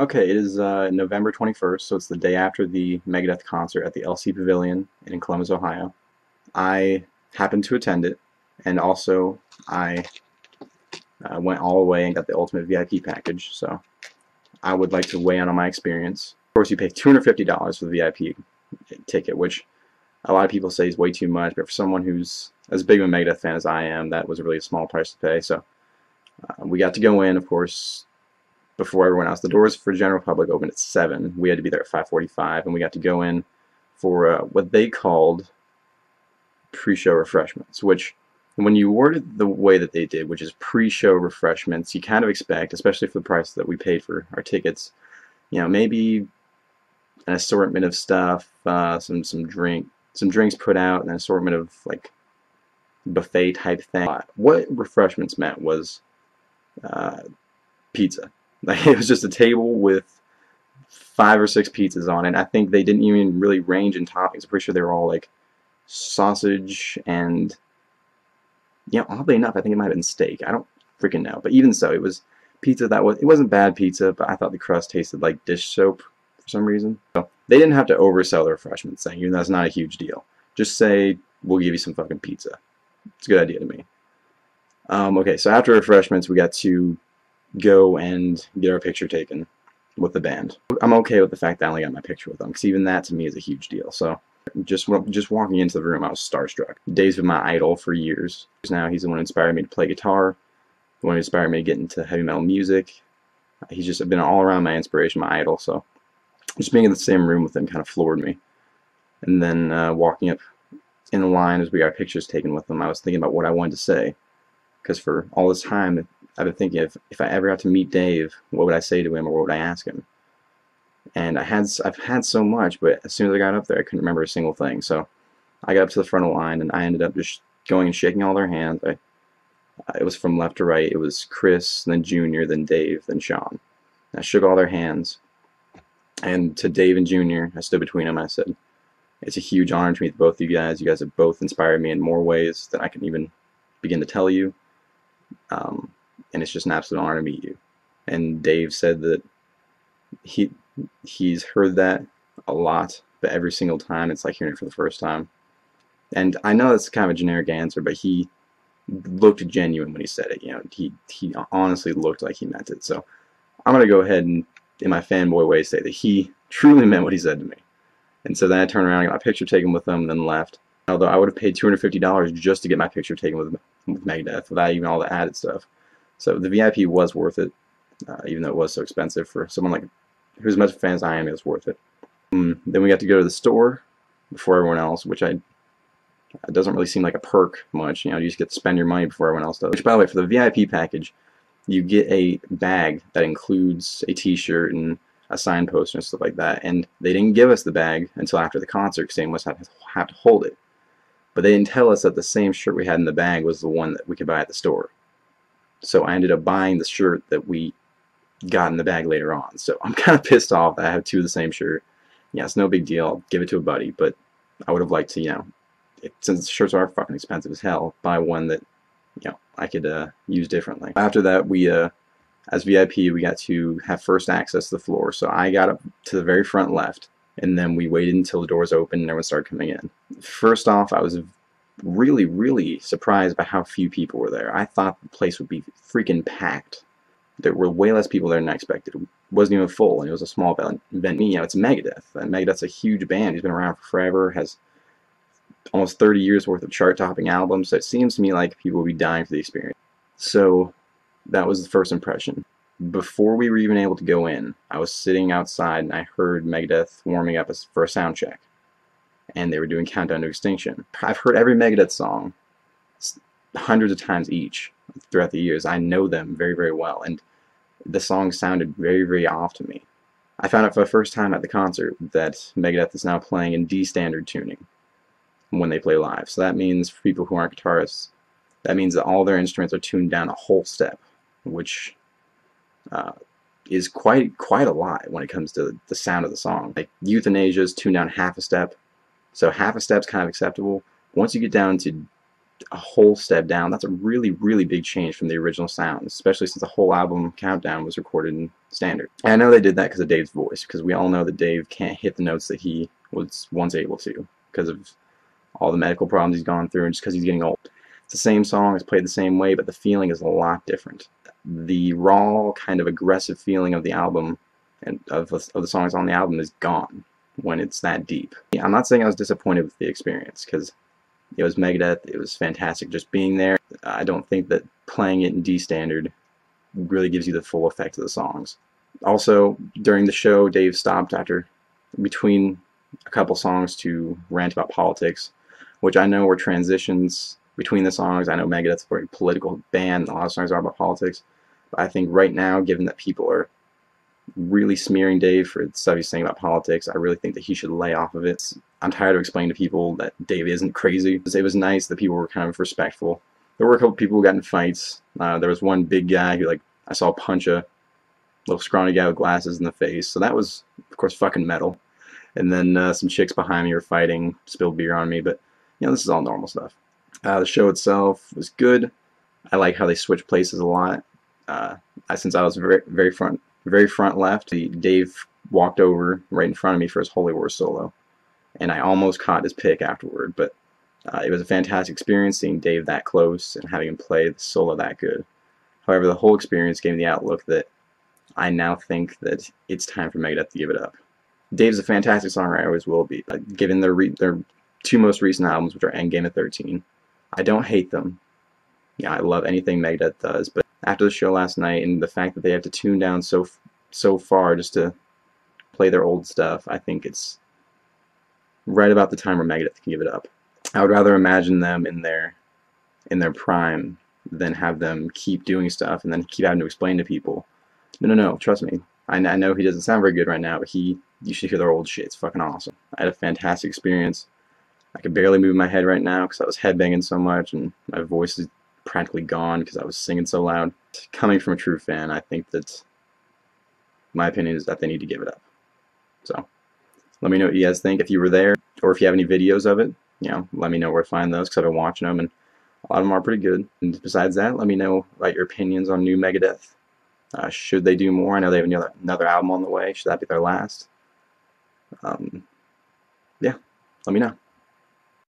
Okay, it is November 21st, so it's the day after the Megadeth concert at the LC Pavilion in Columbus, Ohio. I happened to attend it, and also I went all the way and got the ultimate VIP package, so I would like to weigh in on my experience. Of course, you pay $250 for the VIP ticket, which a lot of people say is way too much, but for someone who's as big of a Megadeth fan as I am, that was really a small price to pay. So we got to go in, of course, before everyone else. The doors for general public opened at 7. We had to be there at 5:45, and we got to go in for what they called pre-show refreshments, which when you word it the way that they did, which is pre-show refreshments, you kind of expect, especially for the price that we paid for our tickets, maybe an assortment of stuff, some drinks put out, and an assortment of like buffet type thing. What refreshments meant was pizza. Like, it was just a table with 5 or 6 pizzas on it. I think they didn't even really range in toppings. I'm pretty sure they were all like sausage and, oddly enough, I think it might have been steak. I don't freaking know. But even so, it was pizza it wasn't bad pizza, but I thought the crust tasted like dish soap for some reason. So they didn't have to oversell the refreshments thing, even though that's not a huge deal. Just say, we'll give you some fucking pizza. It's a good idea to me. Okay, so after refreshments, we got to go and get our picture taken with the band. I'm okay with the fact that I only got my picture with them, because even that to me is a huge deal. So just walking into the room, I was starstruck. Dave's been my idol for years. Now he's the one who inspired me to play guitar, the one who inspired me to get into heavy metal music. He's just been all around my inspiration, my idol. So just being in the same room with him kind of floored me. And then walking up in the line as we got pictures taken with him, I was thinking about what I wanted to say, because for all this time I've been thinking, if I ever got to meet Dave, what would I say to him, or what would I ask him? And I've had so much, but as soon as I got up there, I couldn't remember a single thing. So I got up to the front of the line, and I ended up just going and shaking all their hands. It was from left to right. It was Chris, then Junior, then Dave, then Sean. And I shook all their hands, and to Dave and Junior, I stood between them. I said, "It's a huge honor to meet both of you guys. You guys have both inspired me in more ways than I can even begin to tell you. And it's just an absolute honor to meet you." And Dave said that he's heard that a lot, but every single time it's like hearing it for the first time. And I know that's kind of a generic answer, but he looked genuine when he said it. He honestly looked like he meant it. So I'm gonna go ahead and, in my fanboy way, say that he truly meant what he said to me. And so then I turned around and got my picture taken with him, and then left. Although I would have paid $250 just to get my picture taken with Megadeth, without even all the added stuff. So the VIP was worth it, even though it was so expensive. For someone like who's as much a fan as I am, it was worth it. Then we got to go to the store before everyone else, which it doesn't really seem like a perk much. You just get to spend your money before everyone else does. Which, by the way, for the VIP package, you get a bag that includes a T-shirt and a sign poster and stuff like that. And they didn't give us the bag until after the concert, because they must have to hold it. But they didn't tell us that the same shirt we had in the bag was the one that we could buy at the store. So I ended up buying the shirt that we got in the bag later on. So I'm kind of pissed off that I have 2 of the same shirt. Yeah, it's no big deal. I'll give it to a buddy, but I would have liked to, since the shirts are fucking expensive as hell, buy one that, I could use differently. After that, we, as VIP, we got to have first access to the floor. So I got up to the very front left, and then we waited until the doors opened and everyone started coming in. First off, I was really, really surprised by how few people were there. I thought the place would be freaking packed. There were way less people there than I expected. It wasn't even full, and it was a small event. It's Megadeth. And Megadeth's a huge band. He's been around for forever, has almost 30 years worth of chart-topping albums, so it seems to me like people will be dying for the experience. So that was the first impression. Before we were even able to go in, I was sitting outside, and I heard Megadeth warming up for a sound check. And they were doing Countdown to Extinction. I've heard every Megadeth song hundreds of times each throughout the years. I know them very, very well, and the song sounded very, very off to me. I found out for the first time at the concert that Megadeth is now playing in D standard tuning when they play live. So that means, for people who aren't guitarists, that means that all their instruments are tuned down a whole step, which is quite a lot when it comes to the sound of the song. Like, Euthanasia is tuned down half a step. So half a step's kind of acceptable. Once you get down to a whole step down. That's a really, really big change from the original sound, especially since the whole album Countdown was recorded in standard. And I know they did that because of Dave's voice, because we all know that Dave can't hit the notes that he was once able to because of all the medical problems he's gone through and just because he's getting old. It's the same song, it's played the same way, but the feeling is a lot different. The raw, kind of aggressive feeling of the album and of the songs on the album is gone when it's that deep. Yeah, I'm not saying I was disappointed with the experience, because it was Megadeth, it was fantastic just being there. I don't think that playing it in D standard really gives you the full effect of the songs. Also, during the show, Dave stopped between a couple songs to rant about politics, which I know were transitions between the songs. I know Megadeth's a very political band, a lot of songs are about politics, but I think right now, given that people are really smearing Dave for the stuff he's saying about politics, I really think that he should lay off of it. I'm tired of explaining to people that Dave isn't crazy. It was nice that people were kind of respectful. There were a couple people who got in fights. There was one big guy who, like, I saw punch a little scrawny guy with glasses in the face, so that was, of course, fucking metal. And then some chicks behind me were fighting, spilled beer on me, but, you know, this is all normal stuff. The show itself was good. I like how they switched places a lot. Since I was very front left, Dave walked over right in front of me for his Holy War solo, and I almost caught his pick afterward, but it was a fantastic experience seeing Dave that close and having him play the solo that good. However, the whole experience gave me the outlook that I now think that it's time for Megadeth to give it up. Dave's a fantastic songwriter, always will be. Given their two most recent albums, which are Endgame and 13, I don't hate them. Yeah, I love anything Megadeth does, but after the show last night and the fact that they have to tune down so far just to play their old stuff, I think it's right about the time where Megadeth can give it up. I would rather imagine them in their prime than have them keep doing stuff and then keep having to explain to people, no, trust me. I know he doesn't sound very good right now, but you should hear their old shit. It's fucking awesome. I had a fantastic experience. I could barely move my head right now because I was headbanging so much, and my voice is practically gone because I was singing so loud. Coming from a true fan, I think that my opinion is that they need to give it up. So, let me know what you guys think if you were there, or if you have any videos of it. You know, let me know where to find those because I've been watching them, and a lot of them are pretty good. And besides that, let me know about your opinions on new Megadeth. Should they do more? I know they have another album on the way. Should that be their last? Yeah, let me know.